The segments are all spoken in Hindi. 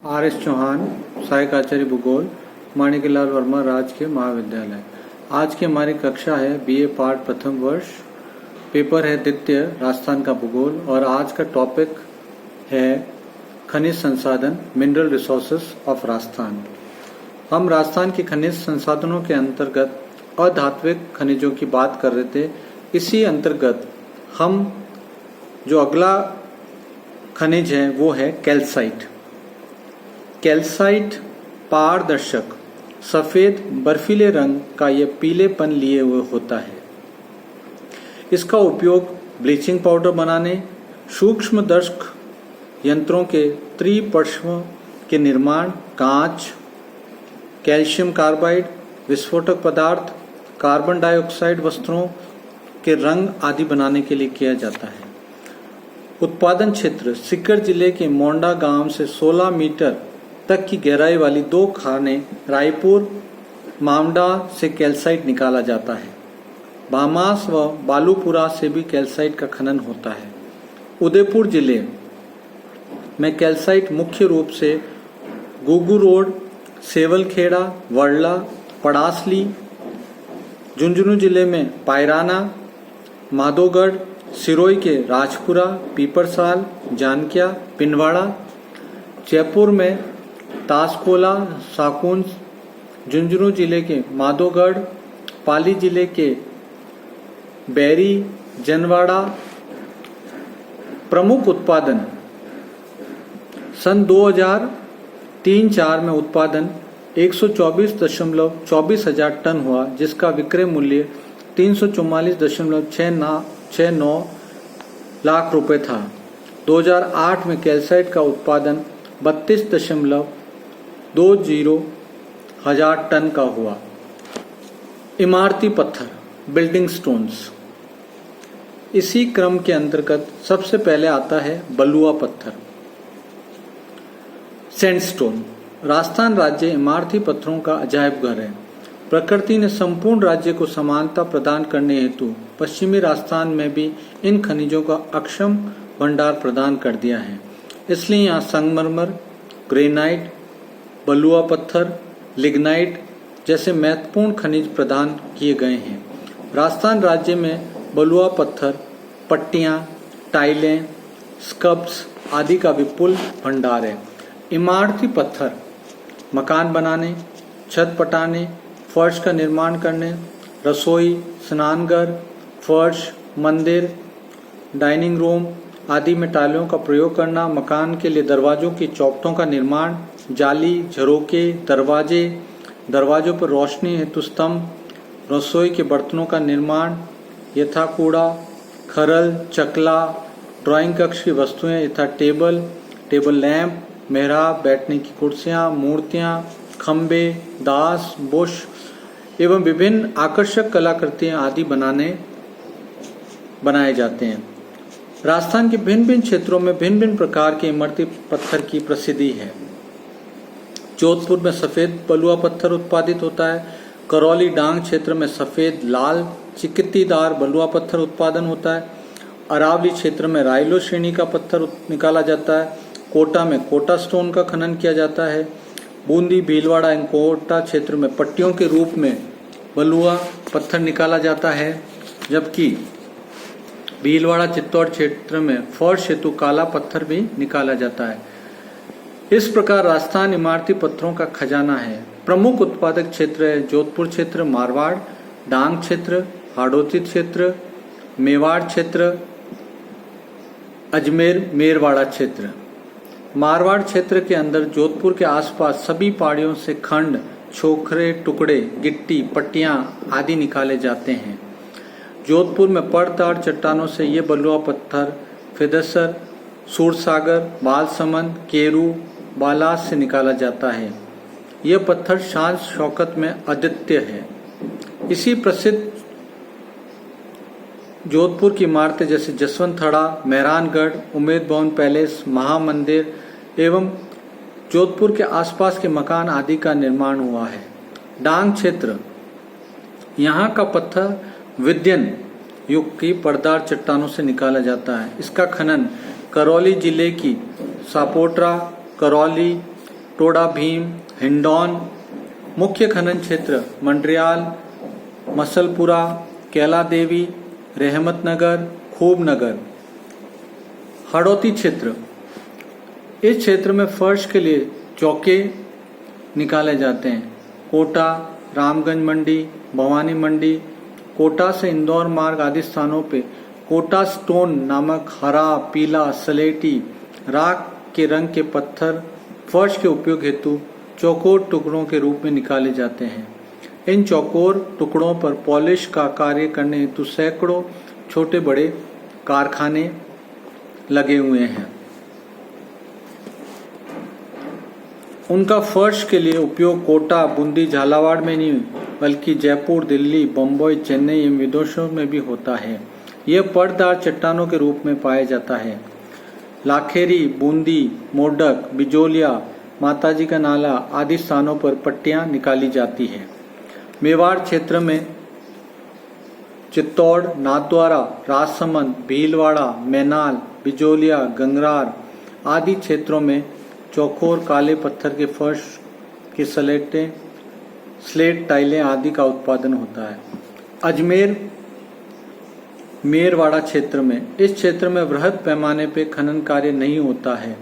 आर.एस. चौहान, सहायक आचार्य भूगोल, माणिकलाल वर्मा राजकीय महाविद्यालय। आज की हमारी कक्षा है बीए पार्ट प्रथम वर्ष, पेपर है द्वितीय राजस्थान का भूगोल और आज का टॉपिक है खनिज संसाधन मिनरल रिसोर्सेस ऑफ राजस्थान। हम राजस्थान के खनिज संसाधनों के अंतर्गत अधात्विक खनिजों की बात कर रहे थे। इसी अंतर्गत हम जो अगला खनिज है वो है कैल्साइट। कैल्साइट पारदर्शक सफेद बर्फीले रंग का यह पीलेपन लिए हुए होता है। इसका उपयोग ब्लीचिंग पाउडर बनाने, सूक्ष्मदर्शक यंत्रों के त्रिपक्ष्म के निर्माण, कांच, कैल्शियम कार्बाइड, विस्फोटक पदार्थ, कार्बन डाइऑक्साइड वस्त्रों के रंग आदि बनाने के लिए किया जाता है। उत्पादन क्षेत्र सीकर जिले के मोंडा गांव से 16 मीटर तक की गहराई वाली 2 खाने रायपुर मामडा से कैल्साइट निकाला जाता है। बामास व बालूपुरा से भी कैल्साइट का खनन होता है। उदयपुर जिले में कैल्साइट मुख्य रूप से गुगू रोड, सेवलखेड़ा, वर्ला, पड़ासली, झुंझुनू जिले में पायराना, माधोगढ़, सिरोही के राजपुरा, पीपरसाल, जानकिया, पिंडवाड़ा, जयपुर में तासकोला, साकुंज, झुंझुनू जिले के माधोगढ़, पाली जिले के बैरी, जनवाड़ा। प्रमुख उत्पादन सन 2003-04 में उत्पादन 124.24 हजार टन हुआ, जिसका विक्रय मूल्य 344.69 लाख रुपए था। 2008 में कैल्साइट का उत्पादन 32.20 हजार टन का हुआ। इमारती पत्थर बिल्डिंग स्टोन्स। इसी क्रम के अंतर्गत सबसे पहले आता है बलुआ पत्थर सैंडस्टोन। राजस्थान राज्य इमारती पत्थरों का अजायब घर है। प्रकृति ने संपूर्ण राज्य को समानता प्रदान करने हेतु पश्चिमी राजस्थान में भी इन खनिजों का अक्षम भंडार प्रदान कर दिया है। इसलिए यहाँ संगमरमर, ग्रेनाइट, बलुआ पत्थर, लिग्नाइट जैसे महत्वपूर्ण खनिज प्रदान किए गए हैं। राजस्थान राज्य में बलुआ पत्थर, पट्टियाँ, टाइलें, स्कब्स आदि का विपुल भंडार है। इमारती पत्थर मकान बनाने, छत पटाने, फर्श का निर्माण करने, रसोई, स्नानघर, फर्श, मंदिर, डाइनिंग रूम आदि में टाइलों का प्रयोग करना, मकान के लिए दरवाजों की चौखटों का निर्माण, जाली, झरोके, दरवाजे, दरवाजों पर रोशनी हेतु स्तंभ, रसोई के बर्तनों का निर्माण यथा कूड़ा, खरल, चकला, ड्राइंग कक्ष की वस्तुएं यथा टेबल, टेबल लैंप, मेहराब, बैठने की कुर्सियां, मूर्तियां, खंबे, दास, बुश एवं विभिन्न आकर्षक कलाकृतियां आदि बनाए जाते हैं। राजस्थान के भिन्न भिन्न क्षेत्रों में भिन्न भिन्न प्रकार के इमारती पत्थर की प्रसिद्धि है। जोधपुर में सफेद बलुआ पत्थर उत्पादित होता है। करौली डांग क्षेत्र में सफेद लाल चिकत्तीदार बलुआ पत्थर उत्पादन होता है। अरावली क्षेत्र में रायलो श्रेणी का पत्थर निकाला जाता है। कोटा में कोटा स्टोन का खनन किया जाता है। बूंदी, भीलवाड़ा एवं कोटा क्षेत्र में पट्टियों के रूप में बलुआ पत्थर निकाला जाता है, जबकि भीलवाड़ा चित्तौड़ क्षेत्र में फर्श हेतु काला पत्थर भी निकाला जाता है। इस प्रकार राजस्थान इमारती पत्थरों का खजाना है। प्रमुख उत्पादक क्षेत्र है जोधपुर क्षेत्र, मारवाड़, डांग क्षेत्र, हाड़ौती क्षेत्र, मेवाड़ क्षेत्र, अजमेर मेरवाड़ा क्षेत्र। मारवाड़ क्षेत्र के अंदर जोधपुर के आसपास सभी पहाड़ियों से खंड, छोखरे, टुकड़े, गिट्टी, पट्टियां आदि निकाले जाते हैं। जोधपुर में पर्वताड़ चट्टानों से ये बलुआ पत्थर फिदसर, सूरसागर, बालसमंद, केरू, बालास से निकाला जाता है। यह पत्थर शान शौकत में अद्वितीय है। इसी प्रसिद्ध जोधपुर की इमारतें जैसे जसवंत थड़ा, मेहरानगढ़, उम्मेद भवन पैलेस, महामंदिर एवं जोधपुर के आसपास के मकान आदि का निर्माण हुआ है। डांग क्षेत्र, यहाँ का पत्थर विद्यन युग की पर्वताड़ चट्टानों से निकाला जाता है। इसका खनन करौली जिले की सापोट्रा, करौली, टोडा भीम, हिंडौन। मुख्य खनन क्षेत्र मंड्रियाल, मसलपुरा, कैला देवी, रहमतनगर, खूबनगर। हाड़ौती क्षेत्र, इस क्षेत्र में फर्श के लिए चौके निकाले जाते हैं। कोटा, रामगंज मंडी, भवानी मंडी, कोटा से इंदौर मार्ग आदि स्थानों पे कोटा स्टोन नामक हरा, पीला, सलेटी, राख के रंग के पत्थर फर्श के उपयोग हेतु चौकोर टुकड़ों के रूप में निकाले जाते हैं। इन चौकोर टुकड़ों पर पॉलिश का कार्य करने हेतु सैकड़ों छोटे बड़े कारखाने लगे हुए हैं। उनका फर्श के लिए उपयोग कोटा, बूंदी, झालावाड़ में नहीं बल्कि जयपुर, दिल्ली, बम्बई, चेन्नई एवं विदेशों में भी होता है। यह पर्ददार चट्टानों के रूप में पाया जाता है। लाखेरी, बूंदी, मोडक, बिजोलिया, माताजी का नाला आदि स्थानों पर पट्टियां निकाली जाती है। मेवाड़ क्षेत्र में चित्तौड़, नाथद्वारा, राजसमंद, भीलवाड़ा, मैनाल, बिजोलिया, गंगरार आदि क्षेत्रों में चौकोर काले पत्थर के फर्श की स्लेट टाइलें आदि का उत्पादन होता है। अजमेर मेरवाड़ा क्षेत्र में, इस क्षेत्र में वृहद पैमाने पे खनन कार्य नहीं होता है।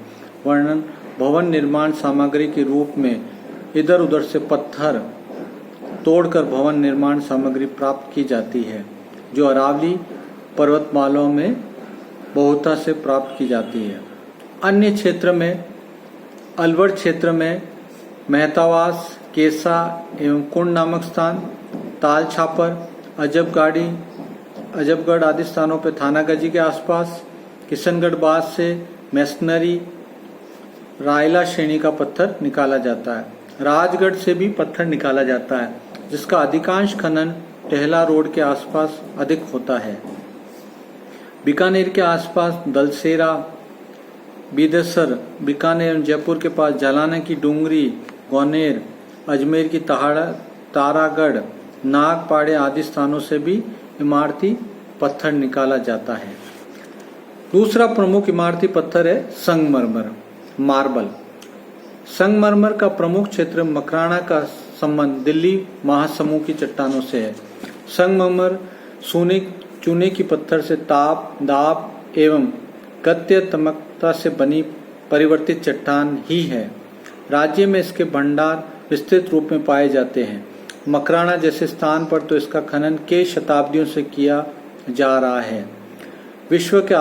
वर्णन भवन निर्माण सामग्री के रूप में इधर उधर से पत्थर तोड़कर भवन निर्माण सामग्री प्राप्त की जाती है, जो अरावली पर्वतमालाओं में बहुता से प्राप्त की जाती है। अन्य क्षेत्र में अलवर क्षेत्र में मेहतावास, केसा एवं कुंड नामक स्थान, ताल छापर, अजबगढ़ आदि स्थानों पर थानागजी के आसपास, किशनगढ़ बाज से मैसनरी, रायला श्रेणी का पत्थर निकाला जाता है। राजगढ़ से भी पत्थर निकाला जाता है, जिसका अधिकांश खनन टेहला रोड के आसपास अधिक होता है। बीकानेर के आसपास दलसेरा, बीदेसर, बीकानेर एवं जयपुर के पास जालाना की डूंगरी, गौनेर, अजमेर की तारागढ़, नागपाड़े आदि स्थानों से भी इमारती पत्थर निकाला जाता है। दूसरा प्रमुख इमारती पत्थर है संगमरमर, मार्बल। संगमरमर का प्रमुख क्षेत्र मकराना का संबंध दिल्ली महासमूह की चट्टानों से है। संगमरमर चूने की पत्थर से ताप, दाब एवं गत्य तमकता से बनी परिवर्तित चट्टान ही है। राज्य में इसके भंडार विस्तृत रूप में पाए जाते हैं। मकराना जैसे स्थान पर तो इसका खनन कई शताब्दियों से किया जा रहा है। विश्व के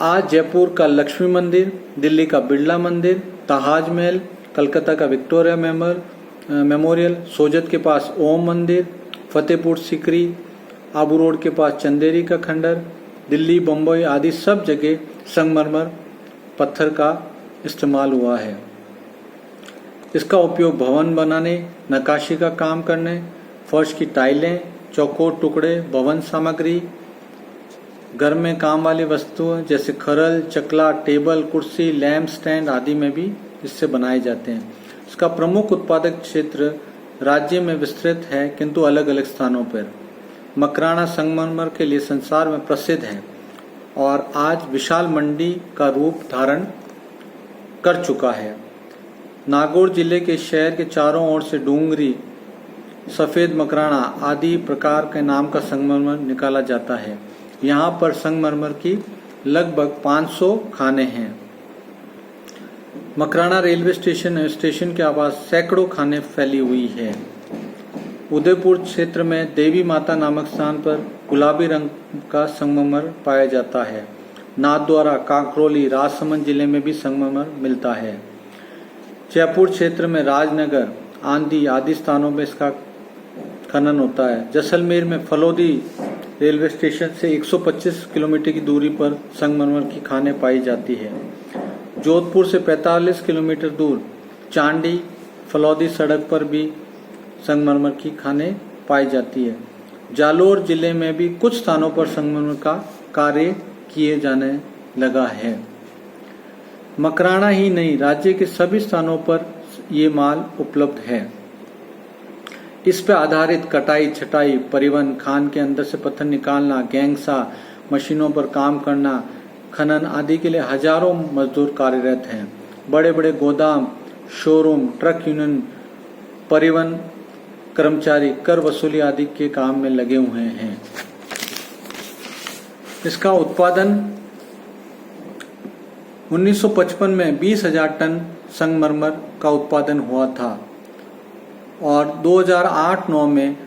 आज जयपुर का लक्ष्मी मंदिर, दिल्ली का बिरला मंदिर, ताजमहल, कलकत्ता का विक्टोरिया मेमोरियल, सोजत के पास ओम मंदिर, फतेहपुर सीकरी, आबू रोड के पास चंदेरी का खंडर, दिल्ली, बम्बई आदि सब जगह संगमरमर पत्थर का इस्तेमाल हुआ है। इसका उपयोग भवन बनाने, नक्काशी का काम करने, फर्श की टाइलें, चौकोर टुकड़े, भवन सामग्री, घर में काम वाली वस्तुएं जैसे खरल, चकला, टेबल, कुर्सी, लैंप स्टैंड आदि में भी इससे बनाए जाते हैं। इसका प्रमुख उत्पादक क्षेत्र राज्य में विस्तृत है, किंतु अलग अलग स्थानों पर। मकराना संगमरमर के लिए संसार में प्रसिद्ध है और आज विशाल मंडी का रूप धारण कर चुका है। नागौर जिले के शहर के चारों ओर से डूंगरी, सफेद मकराना आदि प्रकार के नाम का संगमरमर निकाला जाता है। यहाँ पर संगमरमर की लगभग 500 खाने हैं। मकराना रेलवे स्टेशन एवं स्टेशन के आसपास सैकड़ों खाने फैली हुई है। उदयपुर क्षेत्र में देवी माता नामक स्थान पर गुलाबी रंग का संगमरमर पाया जाता है। नाथद्वारा, कांकरोली, राजसमंद जिले में भी संगमरमर मिलता है। जयपुर क्षेत्र में राजनगर, आंधी आदि स्थानों में इसका खनन होता है। जैसलमेर में फलोदी रेलवे स्टेशन से 125 किलोमीटर की दूरी पर संगमरमर की खानें पाई जाती है। जोधपुर से 45 किलोमीटर दूर चांडी फलौदी सड़क पर भी संगमरमर की खानें पाई जाती है। जालोर जिले में भी कुछ स्थानों पर संगमरमर का कार्य किए जाने लगा है। मकराना ही नहीं, राज्य के सभी स्थानों पर ये माल उपलब्ध है। इस पर आधारित कटाई, छटाई, परिवहन, खान के अंदर से पत्थर निकालना, गैंगसा मशीनों पर काम करना, खनन आदि के लिए हजारों मजदूर कार्यरत हैं। बड़े बड़े गोदाम, शोरूम, ट्रक यूनियन, परिवहन कर्मचारी कर वसूली आदि के काम में लगे हुए हैं। इसका उत्पादन 1955 में 20,000 टन संगमरमर का उत्पादन हुआ था और 2008-09 में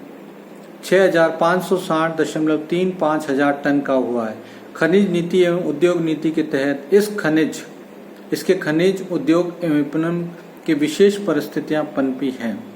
6,560.35 हजार टन का हुआ है। खनिज नीति एवं उद्योग नीति के तहत इसके खनिज उद्योग एवं विपणन की विशेष परिस्थितियां पनपी हैं।